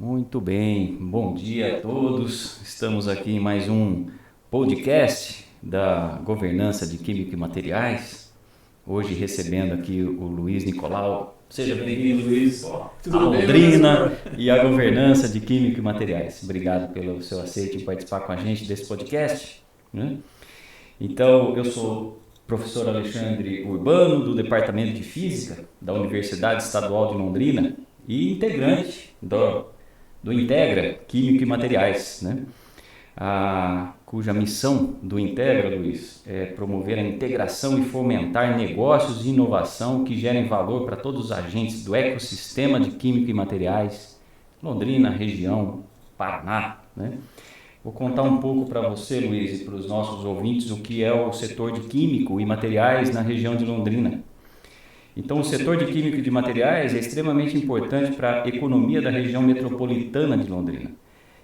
Muito bem, bom dia a todos. Estamos aqui em mais um podcast da Governança de Química e Materiais. Hoje recebendo aqui o Luiz Nicolau. Seja bem-vindo, Luiz, a Londrina e a Governança de Química e Materiais. Obrigado pelo seu aceite em participar com a gente desse podcast, né? Então, eu sou o professor Alexandre Urbano, do Departamento de Física da Universidade Estadual de Londrina e integrante do Integra Química e Materiais, né? Cuja missão do Integra, Luiz, é promover a integração e fomentar negócios de inovação que gerem valor para todos os agentes do ecossistema de química e materiais, Londrina, região, Paraná, né? Vou contar um pouco para você, Luiz, e para os nossos ouvintes, o que é o setor de químico e materiais na região de Londrina. Então, o setor de química e de materiais é extremamente importante para a economia da região metropolitana de Londrina.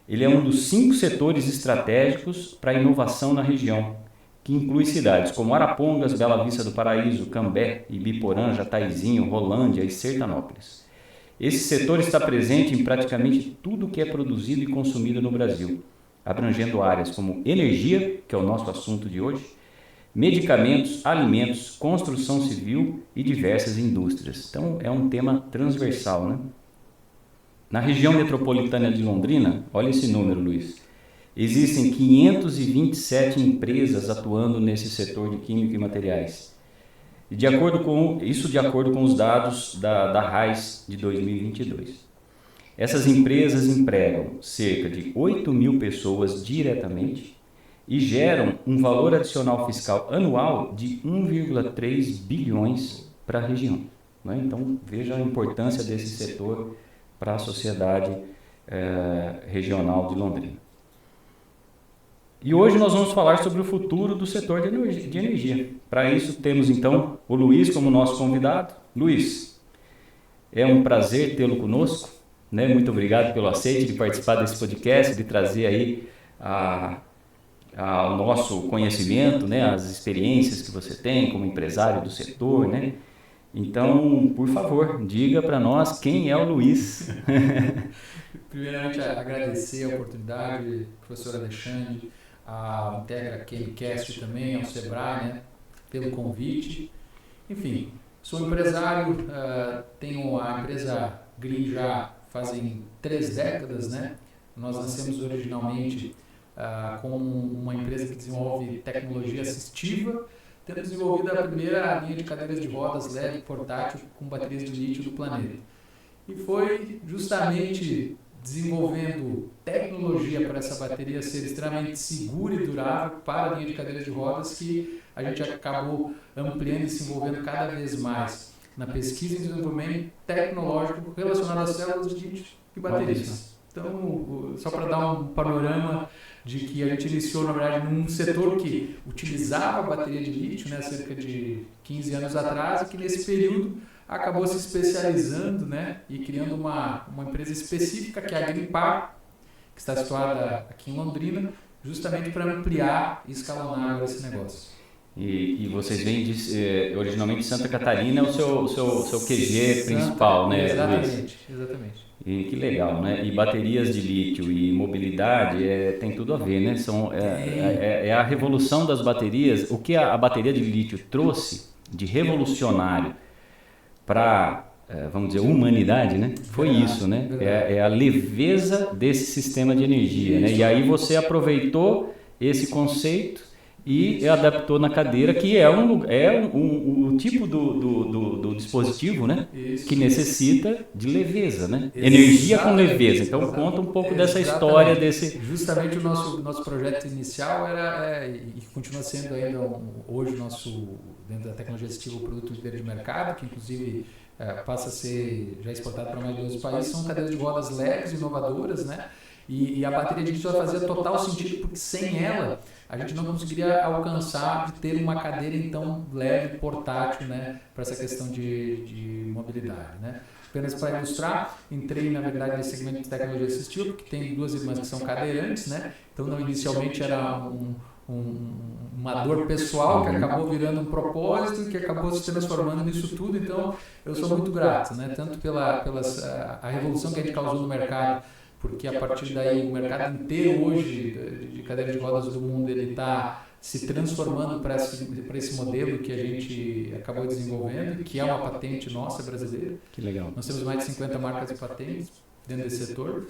Ele é um dos 5 setores estratégicos para a inovação na região, que inclui cidades como Arapongas, Bela Vista do Paraíso, Cambé, Ibiporã, Jataizinho, Rolândia e Sertanópolis. Esse setor está presente em praticamente tudo que é produzido e consumido no Brasil, abrangendo áreas como energia, que é o nosso assunto de hoje, medicamentos, alimentos, construção civil e diversas indústrias. Então, é um tema transversal, né? Na região metropolitana de Londrina, olha esse número, Luiz, existem 527 empresas atuando nesse setor de química e materiais. E de acordo com os dados da RAIS de 2022. Essas empresas empregam cerca de 8 mil pessoas diretamente e geram um valor adicional fiscal anual de 1,3 bilhões para a região, né? Então, veja a importância desse setor para a sociedade regional de Londrina. E hoje nós vamos falar sobre o futuro do setor de energia. Para isso, temos então o Luiz como nosso convidado. Luiz, é um prazer tê-lo conosco, né? Muito obrigado pelo aceite de participar desse podcast, de trazer aí ao nosso conhecimento, né, as experiências que você tem como empresário do setor, né? Então, por favor, diga para nós quem é o Luiz. Primeiramente, agradecer a oportunidade, professor Alexandre, a Integra Chemicast também, ao Sebrae, né, pelo convite. Enfim, sou empresário, tenho a empresa Green já fazem 3 décadas, né? Nós nascemos originalmente como uma empresa que desenvolve tecnologia assistiva, tendo desenvolvido a primeira linha de cadeiras de rodas leve portátil com baterias de lítio do planeta. E foi justamente desenvolvendo tecnologia para essa bateria ser extremamente segura e durável para a linha de cadeiras de rodas que a gente acabou ampliando e se envolvendo cada vez mais na pesquisa e desenvolvimento tecnológico relacionado às células de lítio e baterias. Então, só para dar um panorama de que a gente iniciou, na verdade, num setor que utilizava a bateria de lítio, né, cerca de 15 anos atrás, e que nesse período acabou se especializando, né, e criando uma empresa específica, que é a Greenpar, que está situada aqui em Londrina, justamente para ampliar e escalonar esse negócio. E vocês vêm originalmente de Santa Catarina, é o seu QG principal, né, Luiz? Exatamente. E que legal, né? E baterias de lítio e mobilidade tem tudo a ver, né? É a revolução das baterias. O que a bateria de lítio trouxe de revolucionário para, vamos dizer, humanidade, né? Foi isso, né? É a leveza desse sistema de energia, né? E aí você aproveitou esse conceito e adaptou na cadeira, que é o tipo do dispositivo, né, que necessita de leveza, né? Energia com leveza. Então, conta um pouco dessa história desse... Justamente o nosso projeto inicial era, e continua sendo ainda hoje dentro da tecnologia assistiva, o produto líder de mercado, que inclusive passa a ser já exportado para mais de 12 países, são cadeiras de rodas leves, inovadoras, né? E a bateria de lítio fazia total sentido, porque sem ela a gente não conseguiria alcançar de ter uma cadeira então leve, portátil, né, para essa questão de mobilidade, né? Apenas para ilustrar, entrei na verdade nesse segmento de tecnologia assistiva, porque tem 2 irmãs que são cadeirantes, né? Então inicialmente era uma dor pessoal que acabou virando um propósito, que acabou se transformando nisso tudo. Então eu sou muito grato, né, tanto pela a revolução que a gente causou no mercado porque a partir daí o mercado inteiro hoje de cadeira de rodas do mundo ele está se transformando para esse modelo que a gente acabou desenvolvendo, que é uma patente nossa brasileira. Que legal. Nós temos mais de 50 marcas e patentes dentro desse setor.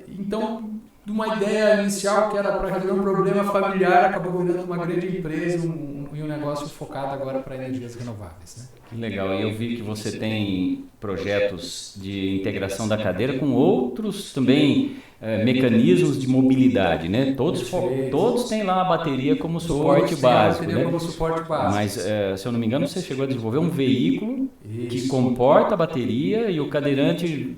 Então, de uma ideia inicial que era para resolver um problema familiar, acabou virando uma grande empresa e um negócio focado agora para energias renováveis, né? Que legal. E eu vi que você tem projetos de integração da cadeira com outros também mecanismos de mobilidade, né? Todos têm lá a bateria como suporte básico, né? Como suporte básico. Mas, se eu não me engano, você chegou a desenvolver um veículo que comporta a bateria e o cadeirante...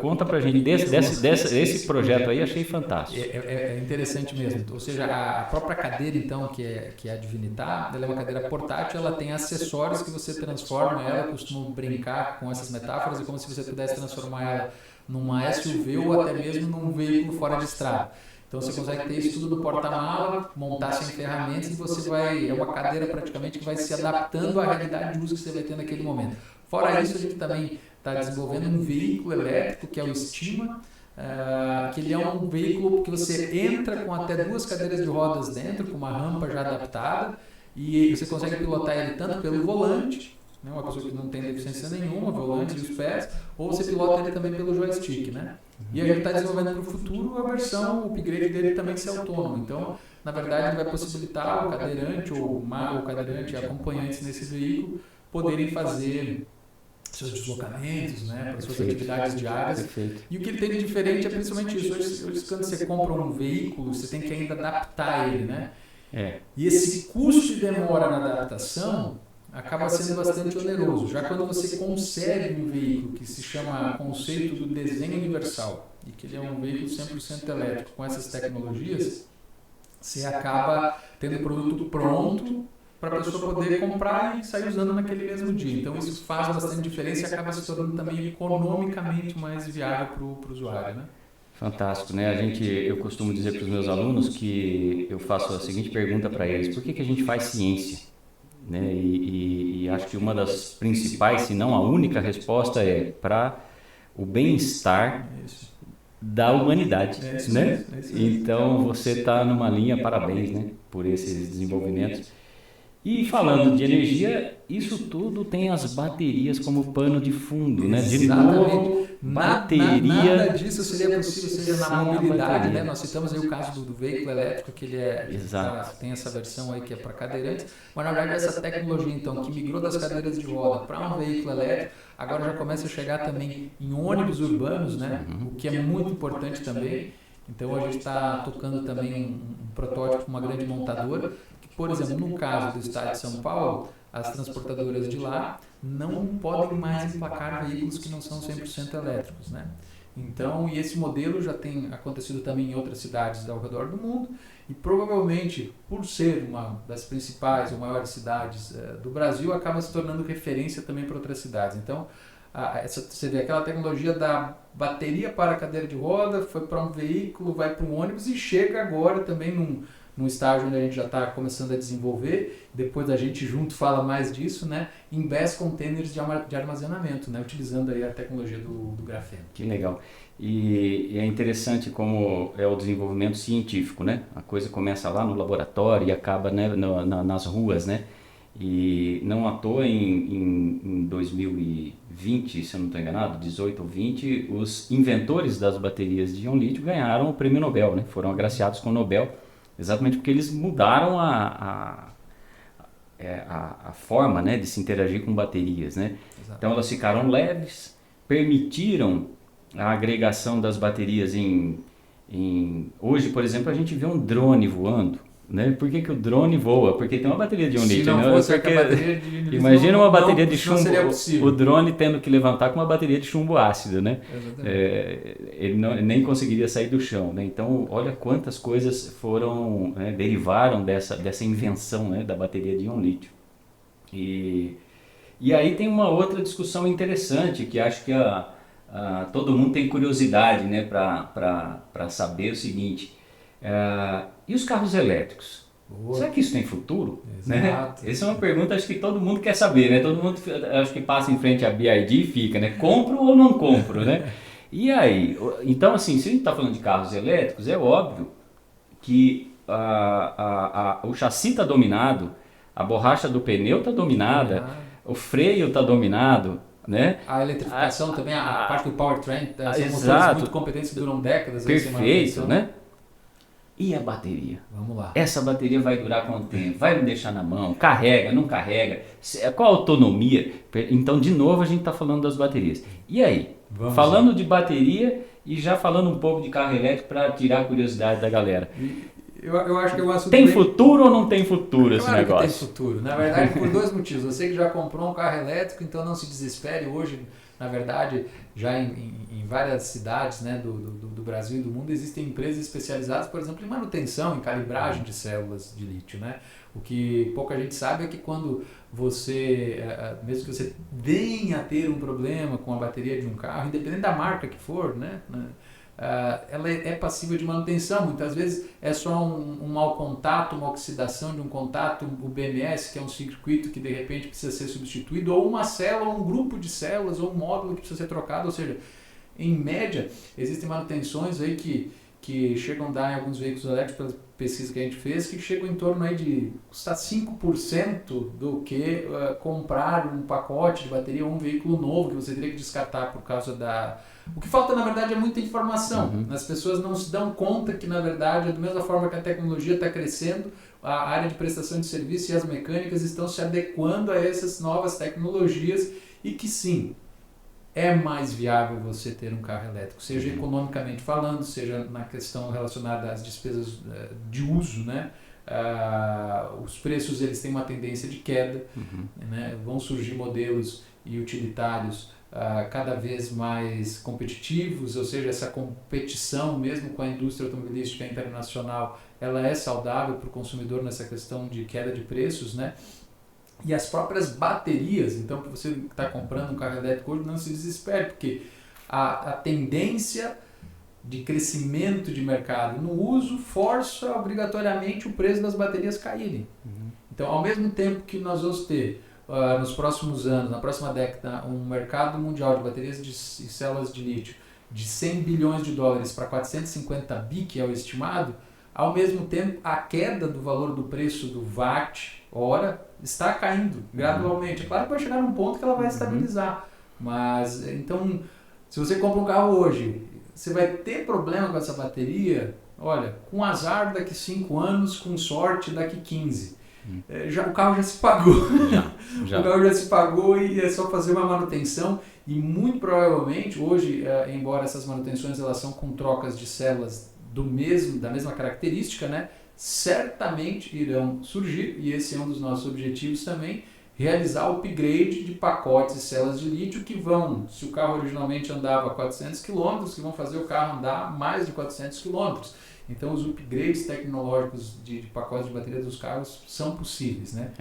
Conta pra gente desse projeto aí, achei fantástico. É interessante mesmo. Ou seja, a própria cadeira, então, que é a Divinitar, ela é uma cadeira portátil, ela tem acessórios que você transforma ela, eu costumo brincar com essas metáforas, é como se você pudesse transformar ela numa SUV ou até mesmo num veículo fora de estrada. Então você consegue ter isso tudo no porta-mala, montar sem ferramentas e você vai... É uma cadeira praticamente que vai se adaptando à realidade de uso que você vai ter naquele momento. Fora isso, a gente também está desenvolvendo um veículo elétrico que é o Estima, que ele é um veículo que você entra com até 2 cadeiras de rodas dentro, com uma rampa já adaptada, e você consegue pilotar ele tanto pelo volante, né, uma pessoa que não tem deficiência nenhuma, o volante e os pés, ou você pilota ele também pelo joystick, né? E a gente está desenvolvendo para o futuro a versão, o upgrade dele também ser autônomo. Então, na verdade, ele vai possibilitar o cadeirante ou o cadeirante e acompanhantes nesse veículo poderem fazer seus deslocamentos, né, para suas atividades diárias. Perfeito. E o que ele tem de diferente é principalmente isso. Hoje, quando você compra um veículo, você tem que ainda adaptar ele, né? E esse custo de demora na adaptação acaba sendo bastante oneroso. Já quando você concebe um veículo que se chama conceito do desenho universal, e que ele é um veículo 100% elétrico com essas tecnologias, você acaba tendo o produto pronto para a pessoa poder comprar e sair usando naquele mesmo dia. Então isso faz bastante diferença e acaba se tornando também economicamente mais viável para o usuário, né? Fantástico, né? Eu costumo dizer para os meus alunos que eu faço a seguinte pergunta para eles: por que a gente faz ciência? Né? E acho que uma das principais, se não a única resposta é para o bem-estar da humanidade, né? Então você está numa linha, parabéns, né, por esses desenvolvimentos. E falando de energia, isso tudo tem as baterias como pano de fundo, né? De novo, bateria... Nada disso seria possível, seja na mobilidade, né? Nós citamos aí o caso do veículo elétrico, que ele tem essa versão aí que é para cadeirantes, mas na verdade essa tecnologia, então, que migrou das cadeiras de roda para um veículo elétrico, agora já começa a chegar também em ônibus urbanos, né? O que é muito importante também. Então a gente está tocando também um protótipo com uma grande montadora. Por exemplo, no caso do estado de São Paulo, as transportadoras de lá não podem mais emplacar veículos que não são 100% elétricos, né? Então, e esse modelo já tem acontecido também em outras cidades ao redor do mundo e provavelmente, por ser uma das principais ou maiores cidades do Brasil, acaba se tornando referência também para outras cidades. Então, você vê aquela tecnologia da bateria para a cadeira de roda, foi para um veículo, vai para um ônibus e chega agora também num estágio onde a gente já está começando a desenvolver, depois a gente junto fala mais disso, né, em BESS containers de armazenamento, né, utilizando aí a tecnologia do grafeno. Que legal. E é interessante como é o desenvolvimento científico, né? A coisa começa lá no laboratório e acaba, né, nas ruas, né? E não à toa em 2020, se eu não estou enganado, 18 ou 20, os inventores das baterias de íon-lítio ganharam o prêmio Nobel, né? Foram agraciados com o Nobel. Exatamente porque eles mudaram a forma, né, de se interagir com baterias, né? Então elas ficaram leves, permitiram a agregação das baterias Hoje, por exemplo, a gente vê um drone voando, né? Por que o drone voa? Porque tem uma bateria de íon-lítio. Se não fosse a bateria de íon-lítio, imagina uma bateria de chumbo, não seria possível. o drone tendo que levantar com uma bateria de chumbo ácido, né? Ele nem conseguiria sair do chão, né? Então, olha quantas coisas foram, né, derivaram dessa invenção, né, da bateria de íon-lítio. E aí tem uma outra discussão interessante que acho que todo mundo tem curiosidade, né, para saber o seguinte: e os carros elétricos? Boa. Será que isso tem futuro? Exato. Né? Essa é uma pergunta acho que todo mundo quer saber, né? Todo mundo acho que passa em frente à BYD e fica, né? Compro ou não compro, né? E aí, então assim, se a gente está falando de carros elétricos, é óbvio que o chassi está dominado, a borracha do pneu está dominada, o freio está dominado, né? A eletrificação também, a parte do powertrain, são motores exato, muito competentes que duram décadas. perfeito, né? E a bateria? Vamos lá. Essa bateria vai durar quanto tempo? Vai me deixar na mão? Carrega, não carrega? Qual a autonomia? Então, de novo, a gente está falando das baterias. E aí? Falando de bateria e já falando um pouco de carro elétrico para tirar a curiosidade da galera. Eu acho que é um assunto tem futuro ou não tem futuro esse negócio? Claro que tem futuro. Na verdade, por dois motivos. Você que já comprou um carro elétrico, então não se desespere. Hoje, na verdade, já em várias cidades, né, do Brasil e do mundo, existem empresas especializadas, por exemplo, em manutenção, em calibragem de células de lítio, né? O que pouca gente sabe é que quando você, mesmo que você venha a ter um problema com a bateria de um carro, independente da marca que for, né, ela é passível de manutenção. Muitas vezes é só um mau contato, uma oxidação de um contato, o BMS, que é um circuito que de repente precisa ser substituído, ou uma célula, ou um grupo de células, ou um módulo que precisa ser trocado. Ou seja, em média, existem manutenções aí que chegam a dar em alguns veículos elétricos, pelas pesquisas que a gente fez, que chegam em torno aí de custar 5% do que comprar um pacote de bateria ou um veículo novo que você teria que descartar por causa da... O que falta, na verdade, é muita informação. As pessoas não se dão conta que, na verdade, da mesma forma que a tecnologia está crescendo, a área de prestação de serviço e as mecânicas estão se adequando a essas novas tecnologias e que, sim, é mais viável você ter um carro elétrico, seja economicamente falando, seja na questão relacionada às despesas de uso, né? Os preços eles têm uma tendência de queda, né? Vão surgir modelos e utilitários cada vez mais competitivos, ou seja, essa competição mesmo com a indústria automobilística internacional, ela é saudável para o consumidor nessa questão de queda de preços, né? E as próprias baterias, então, para você que está comprando um carro elétrico hoje, não se desespere, porque a tendência de crescimento de mercado no uso força obrigatoriamente o preço das baterias caírem. Então, ao mesmo tempo que nós vamos ter, nos próximos anos, na próxima década, um mercado mundial de baterias de células de lítio de 100 bilhões de dólares para 450 bi, que é o estimado, ao mesmo tempo, a queda do valor do preço do watt-hora está caindo gradualmente. É claro que vai chegar num ponto que ela vai estabilizar. Mas, então, se você compra um carro hoje, você vai ter problema com essa bateria, olha, com azar daqui 5 anos, com sorte daqui 15. O carro já se pagou. Já. O carro já se pagou e é só fazer uma manutenção. E muito provavelmente, hoje, embora essas manutenções elas são com trocas de células da mesma característica, né? Certamente irão surgir, e esse é um dos nossos objetivos também, realizar o upgrade de pacotes de células de lítio que vão, se o carro originalmente andava a 400 km, que vão fazer o carro andar mais de 400 km. Então os upgrades tecnológicos de pacotes de bateria dos carros são possíveis, né?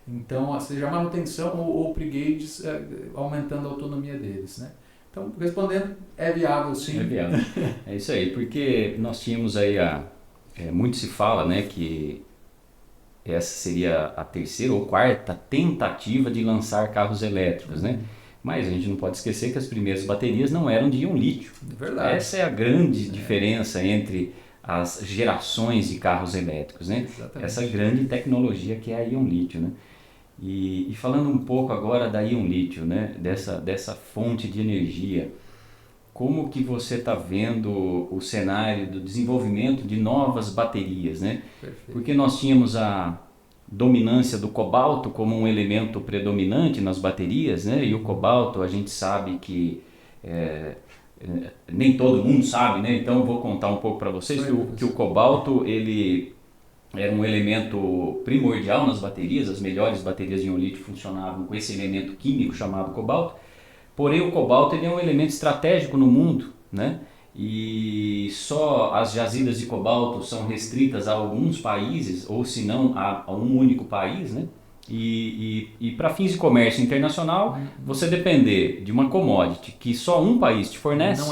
Então, seja manutenção ou upgrades aumentando a autonomia deles, né? Então, respondendo, é viável sim. É viável. É isso aí, porque nós tínhamos aí muito se fala, né, que essa seria a terceira ou quarta tentativa de lançar carros elétricos, né? Mas a gente não pode esquecer que as primeiras baterias não eram de íon lítio. Verdade. Essa é a grande diferença entre as gerações de carros elétricos, né? Exatamente. Essa grande tecnologia que é a íon lítio, né? E falando um pouco agora da íon lítio, né? Dessa fonte de energia, como que você está vendo o cenário do desenvolvimento de novas baterias, né? Perfeito. Porque nós tínhamos a dominância do cobalto como um elemento predominante nas baterias, né? E o cobalto a gente sabe que nem todo mundo sabe, né? Então eu vou contar um pouco para vocês que o cobalto ele era um elemento primordial nas baterias. As melhores baterias de íon lítio funcionavam com esse elemento químico chamado cobalto. Porém, o cobalto ele é um elemento estratégico no mundo, né? E só as jazidas de cobalto são restritas a alguns países, ou se não a um único país, né? E para fins de comércio internacional, você depender de uma commodity que só um país te fornece,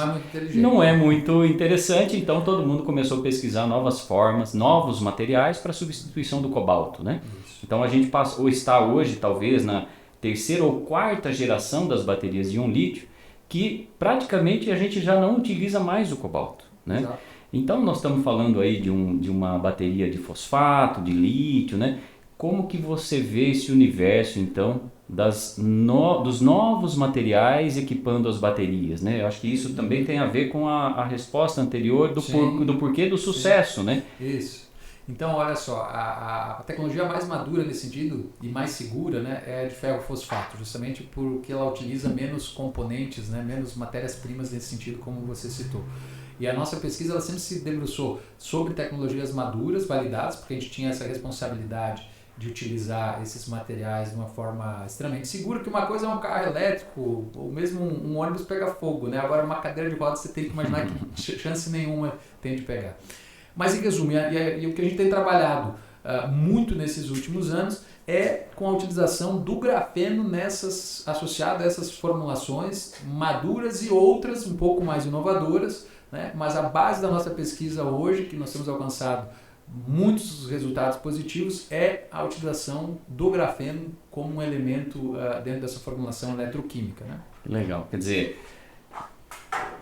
não é muito interessante. Então todo mundo começou a pesquisar novas formas, novos materiais para substituição do cobalto, né? Então a gente está hoje talvez na terceira ou quarta geração das baterias de íon lítio, que praticamente a gente já não utiliza mais o cobalto, né? Exato. Então nós estamos falando aí de uma bateria de fosfato, de lítio, né? Como que você vê esse universo então dos novos materiais equipando as baterias, né? Eu acho que isso também tem a ver com a resposta anterior do porquê do sucesso, sim. né? Isso. Então, olha só, a tecnologia mais madura nesse sentido e mais segura, né, é a de ferro-fosfato, justamente porque ela utiliza menos componentes, né, menos matérias-primas nesse sentido, como você citou. E a nossa pesquisa ela sempre se debruçou sobre tecnologias maduras, validadas, porque a gente tinha essa responsabilidade de utilizar esses materiais de uma forma extremamente segura, que uma coisa é um carro elétrico, ou mesmo um ônibus pegar fogo, né? Agora uma cadeira de rodas você tem que imaginar que chance nenhuma tem de pegar. Mas em resumo, e o que a gente tem trabalhado muito nesses últimos anos é com a utilização do grafeno associado a essas formulações maduras e outras um pouco mais inovadoras, né? Mas a base da nossa pesquisa hoje, que nós temos alcançado muitos resultados positivos, é a utilização do grafeno como um elemento dentro dessa formulação eletroquímica, né? Legal, quer dizer,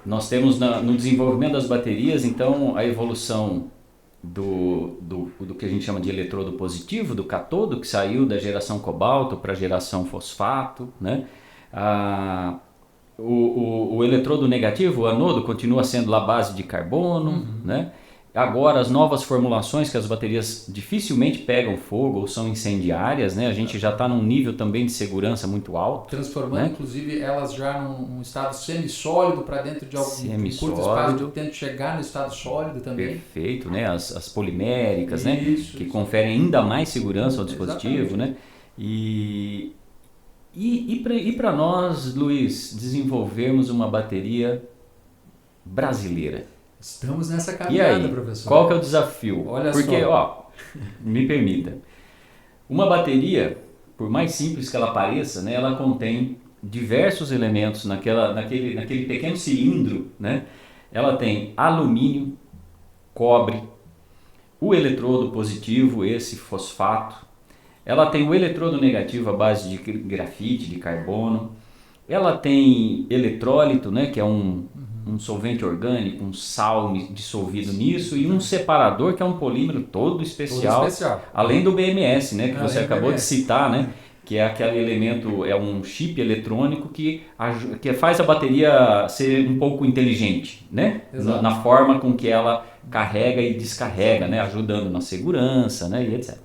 nós temos no desenvolvimento das baterias, então, a evolução do que a gente chama de eletrodo positivo, do catodo, que saiu da geração cobalto para a geração fosfato, né? O eletrodo negativo, o anodo, continua sendo lá base de carbono, né? Agora as novas formulações, que as baterias dificilmente pegam fogo ou são incendiárias, né? A gente já está num nível também de segurança muito alto. Transformando, né? Inclusive, elas já num estado semissólido para dentro de algum curto espaço de tempo chegar no estado sólido também. Perfeito, né? As poliméricas, né? Que conferem ainda mais segurança ao dispositivo, né? E para nós, Luiz, desenvolvermos uma bateria brasileira. Estamos nessa caminhada, professor. Qual que é o desafio? Olha Porque, só. Me permita, uma bateria, por mais simples que ela pareça, né, ela contém diversos elementos naquele pequeno cilindro, né? Ela tem alumínio, cobre, o eletrodo positivo, esse fosfato, ela tem o eletrodo negativo à base de grafite, de carbono, ela tem eletrólito, né, que é um solvente orgânico, um sal dissolvido nisso, e um separador que é um polímero todo especial. Além do BMS, né, que você acabou de citar, né, que é aquele elemento, é um chip eletrônico que faz a bateria ser um pouco inteligente, né, na forma com que ela carrega e descarrega, né, ajudando na segurança, né, e etc.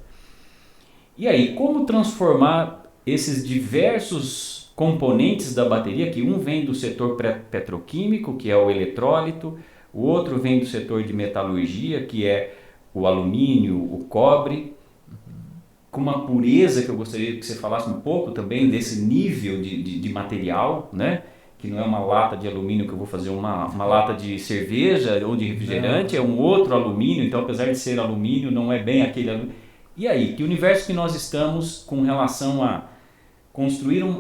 E aí, como transformar esses diversos componentes da bateria, que um vem do setor petroquímico, que é o eletrólito, o outro vem do setor de metalurgia, que é o alumínio, o cobre, com uma pureza que eu gostaria que você falasse um pouco também desse nível de material, né? Que não é uma lata de alumínio que eu vou fazer uma lata de cerveja ou de refrigerante, é um outro alumínio, então apesar de ser alumínio, não é bem aquele alumínio. E aí, que universo que nós estamos com relação a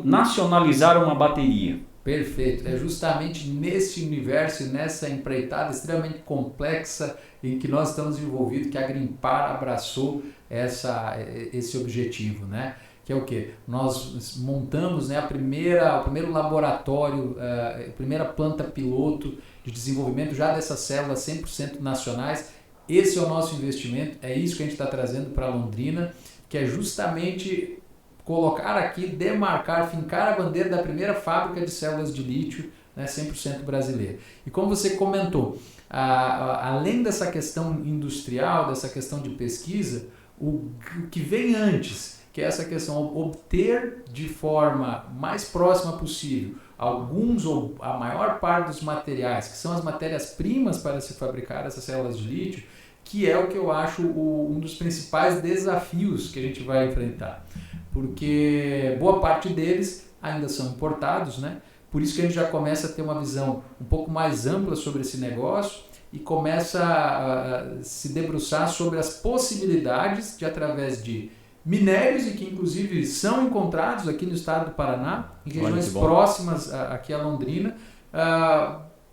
nacionalizar uma bateria? Perfeito, é justamente nesse universo e nessa empreitada extremamente complexa em que nós estamos envolvidos que a Grimpar abraçou esse objetivo, né? Que é o quê? Nós montamos, né, o primeiro laboratório, a primeira planta piloto de desenvolvimento já dessas células 100% nacionais. Esse é o nosso investimento, é isso que a gente está trazendo para Londrina, que é justamente colocar aqui, demarcar, fincar a bandeira da primeira fábrica de células de lítio, né, 100% brasileira. E como você comentou, além dessa questão industrial, dessa questão de pesquisa, o que vem antes, que é essa questão de obter de forma mais próxima possível alguns ou a maior parte dos materiais, que são as matérias-primas para se fabricar essas células de lítio, que é o que eu acho um dos principais desafios que a gente vai enfrentar. Porque boa parte deles ainda são importados, né? Por isso que a gente já começa a ter uma visão um pouco mais ampla sobre esse negócio e começa a se debruçar sobre as possibilidades de, através de minérios, e que inclusive são encontrados aqui no estado do Paraná, em regiões próximas aqui a Londrina,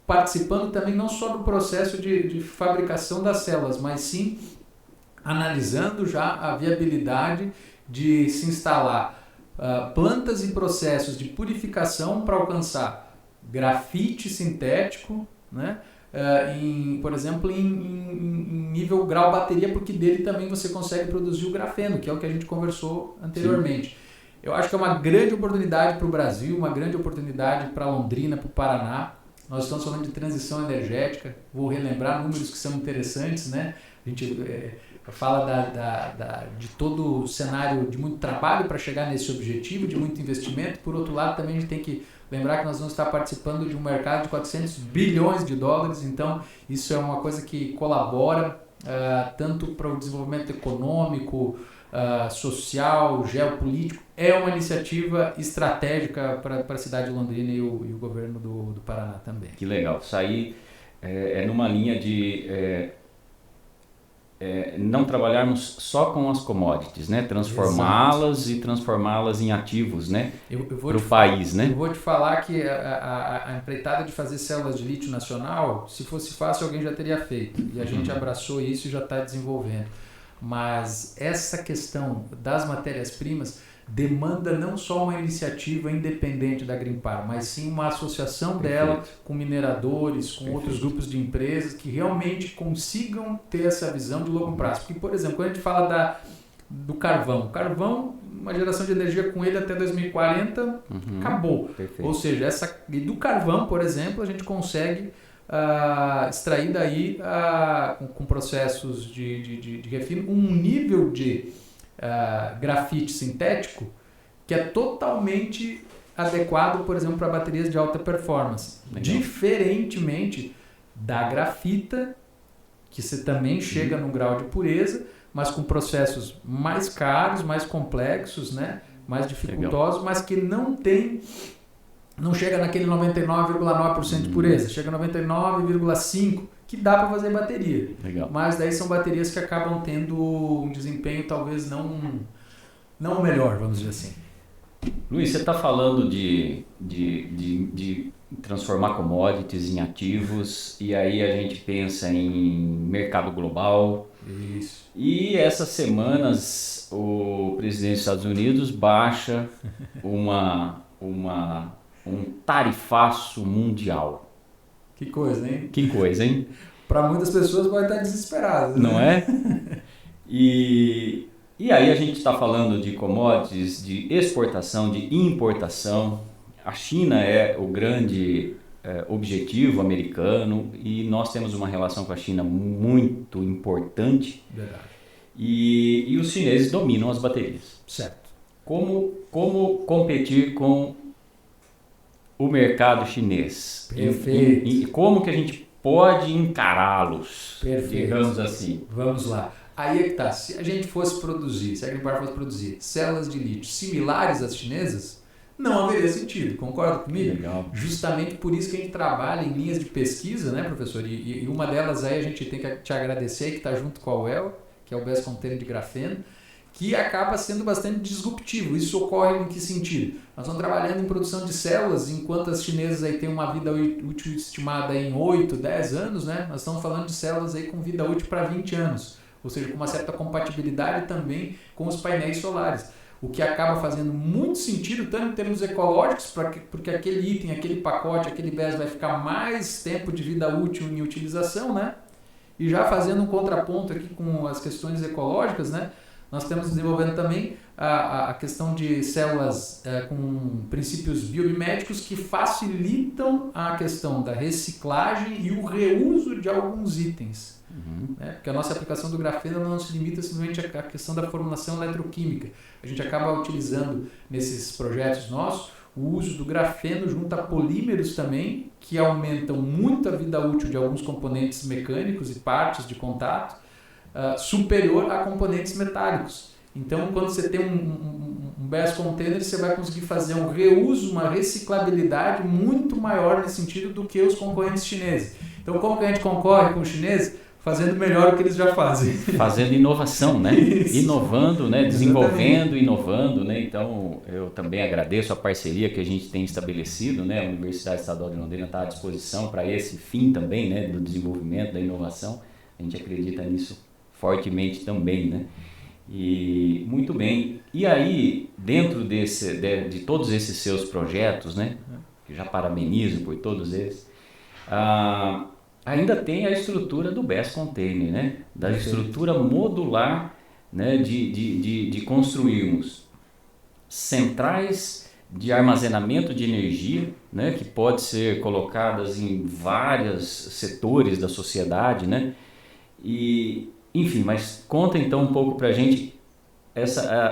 participando também não só do processo de fabricação das células, mas sim analisando já a viabilidade de se instalar plantas e processos de purificação para alcançar grafite sintético, né? Por exemplo, em nível grau bateria, porque dele também você consegue produzir o grafeno, que é o que a gente conversou anteriormente. Sim. Eu acho que é uma grande oportunidade para o Brasil, uma grande oportunidade para Londrina, para o Paraná. Nós estamos falando de transição energética, vou relembrar números que são interessantes, né? A gente fala de todo o cenário de muito trabalho para chegar nesse objetivo, de muito investimento. Por outro lado, também a gente tem que lembrar que nós vamos estar participando de um mercado de 400 bilhões de dólares, então isso é uma coisa que colabora tanto para o desenvolvimento econômico, social, geopolítico. É uma iniciativa estratégica para a cidade de Londrina e o governo do Paraná também. Que legal. Isso aí é numa linha de não trabalharmos só com as commodities, né? Transformá-las e transformá-las em ativos, né? Para o país, né? Eu vou te falar que a empreitada de fazer células de lítio nacional, se fosse fácil, alguém já teria feito. E a gente abraçou isso e já está desenvolvendo. Mas essa questão das matérias-primas demanda não só uma iniciativa independente da Greenpar, mas sim uma associação dela com mineradores, com outros grupos de empresas que realmente consigam ter essa visão de longo prazo. Porque, por exemplo, quando a gente fala do carvão, uma geração de energia com ele até 2040, acabou. Perfeito. Ou seja, e do carvão, por exemplo, a gente consegue extrair daí com processos de refino um nível de grafite sintético que é totalmente adequado, por exemplo, para baterias de alta performance. Legal. Diferentemente da grafita, que você também chega num grau de pureza, mas com processos mais caros, mais complexos, né? Mais dificultosos, legal, mas que não chega naquele 99,9% de pureza, chega a 99,5%, que dá para fazer bateria. Legal. Mas daí são baterias que acabam tendo um desempenho talvez não o melhor, vamos dizer assim. Luiz, você está falando de transformar commodities em ativos, e aí a gente pensa em mercado global. Isso. E essas semanas o presidente dos Estados Unidos baixa um tarifaço mundial. Que coisa, hein? Que coisa, hein? Para muitas pessoas vai estar desesperado. Não é? E aí a gente está falando de commodities, de exportação, de importação. A China é o grande objetivo americano e nós temos uma relação com a China muito importante. Verdade. E os chineses dominam as baterias. Certo. Como competir com o mercado chinês? Perfeito. E como que a gente pode encará-los? Perfeito. Digamos assim. Vamos lá. Aí é que tá. Se a gente fosse produzir, se a Greenpar fosse produzir células de lítio similares às chinesas, não haveria sentido. Concorda comigo? Legal. Justamente por isso que a gente trabalha em linhas de pesquisa, né, professor? E uma delas aí a gente tem que te agradecer, que está junto com a UEL, que é o Best Container de grafeno, que acaba sendo bastante disruptivo. Isso ocorre em que sentido? Nós estamos trabalhando em produção de células, enquanto as chinesas aí têm uma vida útil estimada em 8, 10 anos, né? Nós estamos falando de células aí com vida útil para 20 anos, ou seja, com uma certa compatibilidade também com os painéis solares, o que acaba fazendo muito sentido, tanto em termos ecológicos, porque aquele item, aquele pacote, aquele BES vai ficar mais tempo de vida útil em utilização, né? E já fazendo um contraponto aqui com as questões ecológicas, né? Nós estamos desenvolvendo também a questão de células com princípios biomiméticos que facilitam a questão da reciclagem e o reuso de alguns itens. Né? Porque a nossa aplicação do grafeno não se limita simplesmente à questão da formulação eletroquímica. A gente acaba utilizando nesses projetos nossos o uso do grafeno junto a polímeros também, que aumentam muito a vida útil de alguns componentes mecânicos e partes de contato, superior a componentes metálicos. Então, quando você tem um BES container, você vai conseguir fazer um reuso, uma reciclabilidade muito maior nesse sentido do que os concorrentes chineses. Então, como que a gente concorre com os chineses? Fazendo melhor o que eles já fazem. Fazendo inovação, né? Isso. Inovando, né? Desenvolvendo, inovando, né? Então, eu também agradeço a parceria que a gente tem estabelecido, né? A Universidade Estadual de Londrina está à disposição para esse fim também, né? Do desenvolvimento, da inovação. A gente acredita nisso fortemente também, né? E muito bem. E aí, dentro de todos esses seus projetos, né? já parabenizo por todos eles. Ainda tem a estrutura do BES Container, né? Da estrutura modular, né? de construirmos centrais de armazenamento de energia, né? Que pode ser colocadas em vários setores da sociedade, né? E, enfim, mas conta então um pouco para a gente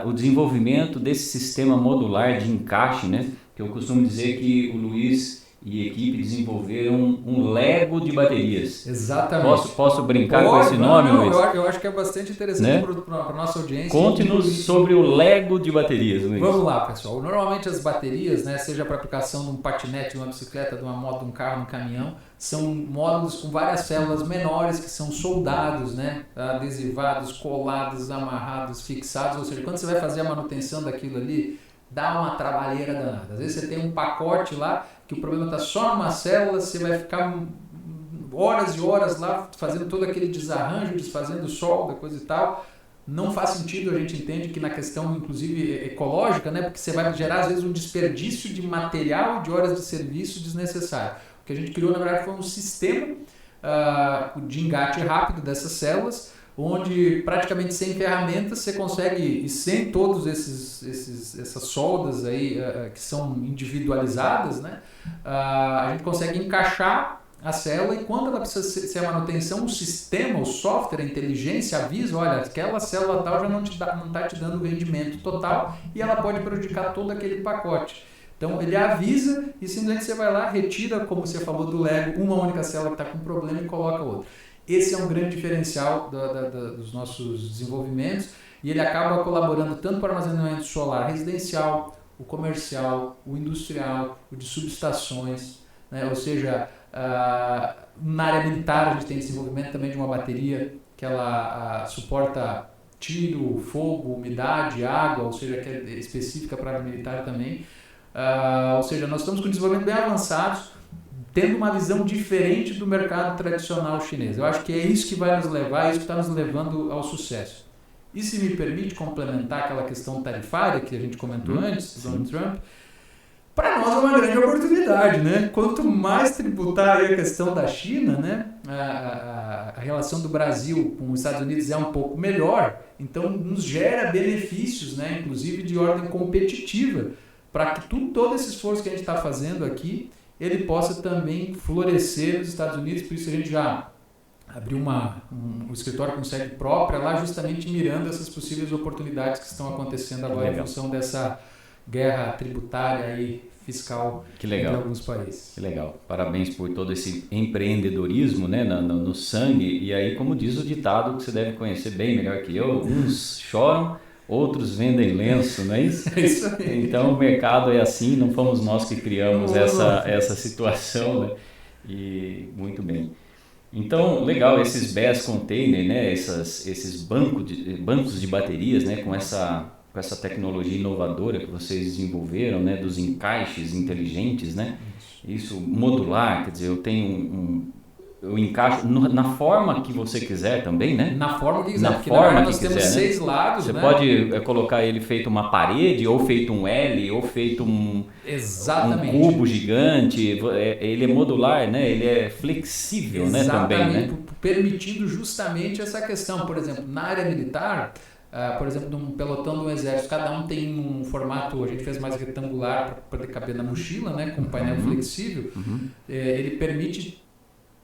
o desenvolvimento desse sistema modular de encaixe, né? Que eu costumo dizer que o Luiz e equipe desenvolveram um Lego de baterias. Exatamente. Posso brincar com esse nome, Luiz? Eu acho que é bastante interessante, né? Para a nossa audiência. Conte-nos sobre o Lego de baterias, Luiz. Vamos lá, pessoal. Normalmente as baterias, né, seja para aplicação de um patinete, de uma bicicleta, de uma moto, de um carro, de um caminhão, são módulos com várias células menores que são soldados, né, adesivados, colados, amarrados, fixados. Ou seja, quando você vai fazer a manutenção daquilo ali, dá uma trabalheira danada. Às vezes você tem um pacote lá que o problema está só numa célula, você vai ficar horas e horas lá fazendo todo aquele desarranjo, desfazendo solda, coisa e tal. Não faz sentido, a gente entende que na questão, inclusive, ecológica, né? Porque você vai gerar, às vezes, um desperdício de material, de horas de serviço desnecessário. O que a gente criou, na verdade, foi um sistema de engate rápido dessas células, onde praticamente sem ferramentas você consegue, e sem todos essas soldas aí que são individualizadas, né? A gente consegue encaixar a célula e quando ela precisa ser a manutenção, o sistema, o software, a inteligência avisa, olha, aquela célula tal já não está te dando o rendimento total e ela pode prejudicar todo aquele pacote. Então ele avisa e simplesmente você vai lá, retira, como você falou do Lego, uma única célula que está com problema e coloca outra. Esse é um grande diferencial dos nossos desenvolvimentos e ele acaba colaborando tanto para o armazenamento solar residencial, o comercial, o industrial, o de subestações, né? Ou seja, na área militar a gente tem desenvolvimento também de uma bateria que ela suporta tiro, fogo, umidade, água, ou seja, que é específica para a área militar também. Ou seja, nós estamos com desenvolvimento bem avançados, tendo uma visão diferente do mercado tradicional chinês. Eu acho que é isso que vai nos levar, é isso que está nos levando ao sucesso. E se me permite complementar aquela questão tarifária que a gente comentou antes, do Donald Trump, para nós é uma grande oportunidade, né? Quanto mais tributar aí a questão da China, né? A relação do Brasil com os Estados Unidos é um pouco melhor, então nos gera benefícios, né? Inclusive de ordem competitiva, para que todo esse esforço que a gente está fazendo aqui ele possa também florescer nos Estados Unidos. Por isso a gente já abriu um escritório com sede própria lá, justamente mirando essas possíveis oportunidades que estão acontecendo agora em função dessa guerra tributária e fiscal entre alguns países. Que legal. Parabéns por todo esse empreendedorismo, né, no sangue. E aí, como diz o ditado, que você deve conhecer bem melhor que eu, uns choram, outros vendem lenço, não é isso? É isso aí. Então o mercado é assim, não fomos nós que criamos essa situação, né? E muito bem. Então, legal, esses BES Container, né? Esses bancos de baterias, né? Com essa tecnologia inovadora que vocês desenvolveram, né? Dos encaixes inteligentes, né? Isso modular, quer dizer, eu tenho eu encaixo na forma que você quiser também, né? Na forma que quiser, na porque forma nós que temos quiser, 6 né? lados, Você né? pode colocar ele feito uma parede, ou feito um L, ou feito um cubo gigante. Ele é modular, né? Ele é flexível, né? Também, né? Permitindo justamente essa questão. Por exemplo, na área militar, por exemplo, num pelotão do exército, cada um tem um formato, a gente fez mais retangular para poder caber na mochila, né? Com painel flexível. Ele permite...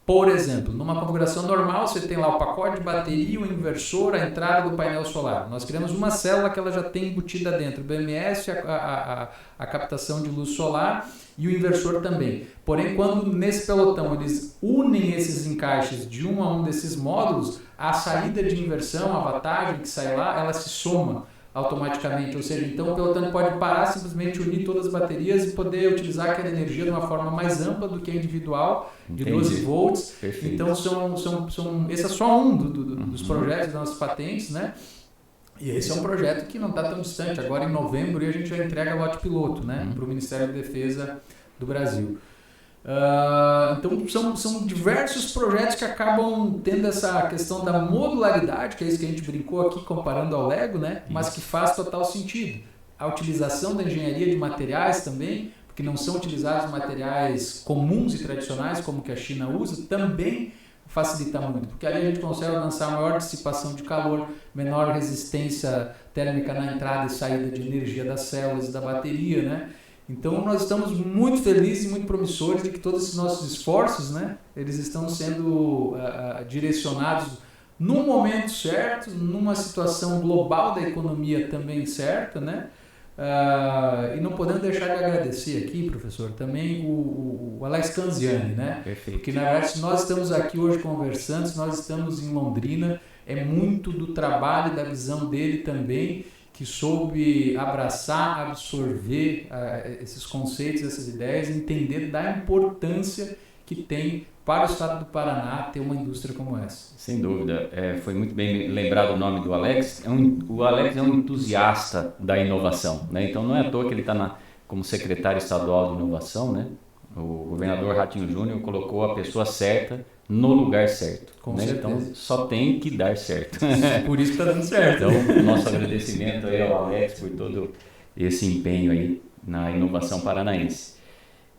Por exemplo, numa configuração normal, você tem lá o pacote de bateria, o inversor, a entrada do painel solar. Nós criamos uma célula que ela já tem embutida dentro, o BMS, a captação de luz solar e o inversor também. Porém, quando nesse pelotão eles unem esses encaixes de um a um desses módulos, a saída de inversão, a wattagem que sai lá, ela se soma automaticamente, ou seja, então o pelotão pode parar, simplesmente unir todas as baterias e poder utilizar aquela energia de uma forma mais ampla do que a individual, de 12 volts. Perfeito. Então esse é só um dos projetos das nossas patentes, né? E esse é um projeto que não está tão distante, agora em novembro a gente já entrega lote piloto, né? Para o Ministério da Defesa do Brasil. Então são diversos projetos que acabam tendo essa questão da modularidade, que é isso que a gente brincou aqui comparando ao Lego, né? Mas que faz total sentido. A utilização da engenharia de materiais também, porque não são utilizados materiais comuns e tradicionais, como que a China usa, também facilita muito, porque ali a gente consegue alcançar maior dissipação de calor, menor resistência térmica na entrada e saída de energia das células e da bateria, né? Então nós estamos muito felizes e muito promissores de que todos esses nossos esforços, né, eles estão sendo direcionados num momento certo, numa situação global da economia também certa, né? E não podemos deixar de agradecer aqui, professor, também o Alex Canziani, né? Perfeito. Porque na verdade, se nós estamos aqui hoje conversando, se nós estamos em Londrina, é muito do trabalho e da visão dele também, que soube abraçar, absorver esses conceitos, essas ideias, entender da importância que tem para o estado do Paraná ter uma indústria como essa. Sem dúvida, foi muito bem lembrado o nome do Alex. O Alex é um entusiasta da inovação, né? Então não é à toa que ele está como secretário estadual de inovação, né? O governador Ratinho Júnior colocou a pessoa certa no lugar certo. Com né? certeza. Então só tem que dar certo. Por isso que está dando certo. Então, nosso agradecimento aí ao Alex por todo esse empenho aí na inovação paranaense.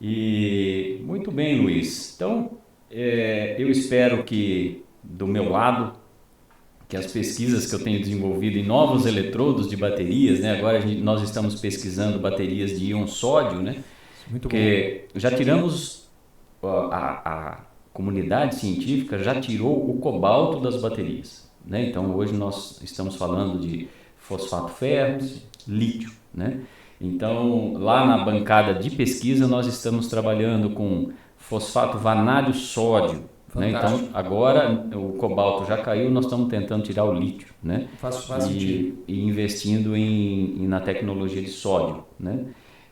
E muito bem, Luiz. Então, eu espero que, do meu lado, que as pesquisas que eu tenho desenvolvido em novos eletrodos de baterias, né? Agora nós estamos pesquisando baterias de íon sódio, né? Muito Porque já tiramos, a comunidade científica já tirou o cobalto das baterias, né? Então hoje nós estamos falando de fosfato ferro, lítio, né? Então lá na bancada de pesquisa nós estamos trabalhando com fosfato vanádio sódio, né? Então agora o cobalto já caiu, nós estamos tentando tirar o lítio, né? Faz sentido. E investindo na tecnologia de sódio, né?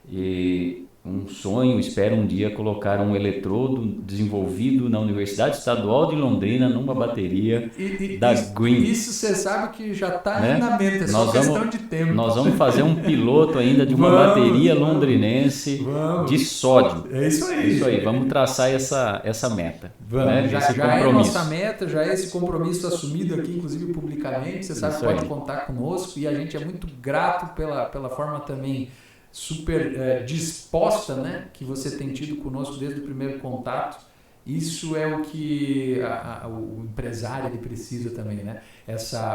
E um sonho, espero um dia colocar um eletrodo desenvolvido na Universidade Estadual de Londrina numa bateria da Green. Isso você sabe que já está né? em andamento, é só questão de tempo. Nós vamos fazer um piloto ainda de uma bateria londrinense de sódio. É isso aí. Isso aí, vamos traçar essa meta. Vamos, né? já é nossa meta, já é esse compromisso assumido aqui, inclusive publicamente. Você sabe que pode contar conosco e a gente é muito grato pela forma também super disposta, né, que você tem tido conosco desde o primeiro contato. Isso é o que o empresário ele precisa também, né?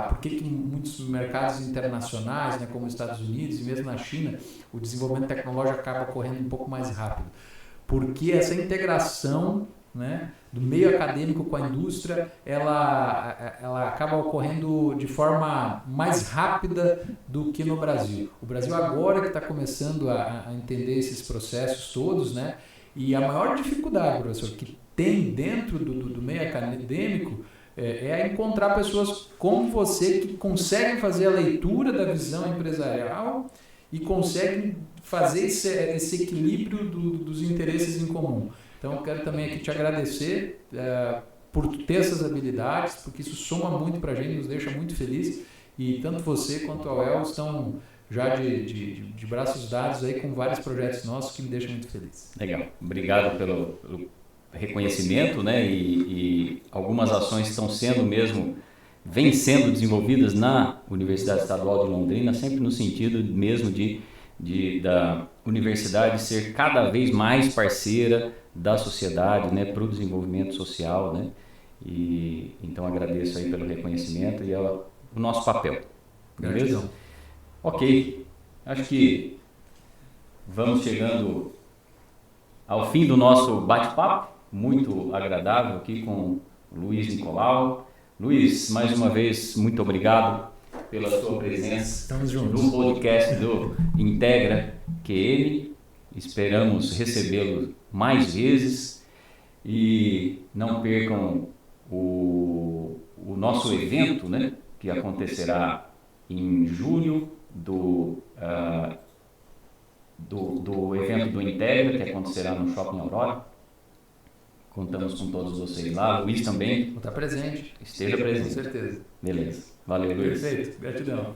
Por que muitos mercados internacionais, né, como os Estados Unidos e mesmo na China, o desenvolvimento tecnológico acaba correndo um pouco mais rápido? Porque essa integração, né, do meio acadêmico com a indústria, ela acaba ocorrendo de forma mais rápida do que no Brasil. O Brasil agora que está começando a entender esses processos todos, né? E a maior dificuldade, professor, que tem dentro do meio acadêmico é encontrar pessoas como você que conseguem fazer a leitura da visão empresarial e conseguem fazer esse equilíbrio dos interesses em comum. Então, eu quero também aqui te agradecer por ter essas habilidades, porque isso soma muito para a gente, nos deixa muito feliz. E tanto você quanto a UEL estão já de braços dados aí com vários projetos nossos que me deixam muito feliz. Legal. Obrigado pelo reconhecimento, né? E algumas ações vêm sendo desenvolvidas na Universidade Estadual de Londrina, sempre no sentido mesmo da universidade ser cada vez mais parceira da sociedade, né, para o desenvolvimento social, né? E então agradeço aí pelo reconhecimento e o nosso papel. Beleza? Gratidão. Ok. Acho que vamos chegando ao fim do nosso bate-papo, muito agradável aqui com o Luiz Nicolau. Luiz, mais uma vez, muito obrigado pela sua presença. Estamos juntos. No podcast do Integra QM. Esperamos recebê-lo mais vezes e não percam o nosso evento, né, que acontecerá em julho do evento do Integra, que acontecerá no Shopping Aurora. Contamos com todos vocês lá. Luiz também. Vou estar presente. Esteja presente. Com certeza. Beleza. Valeu, Luiz. Perfeito. Gratidão.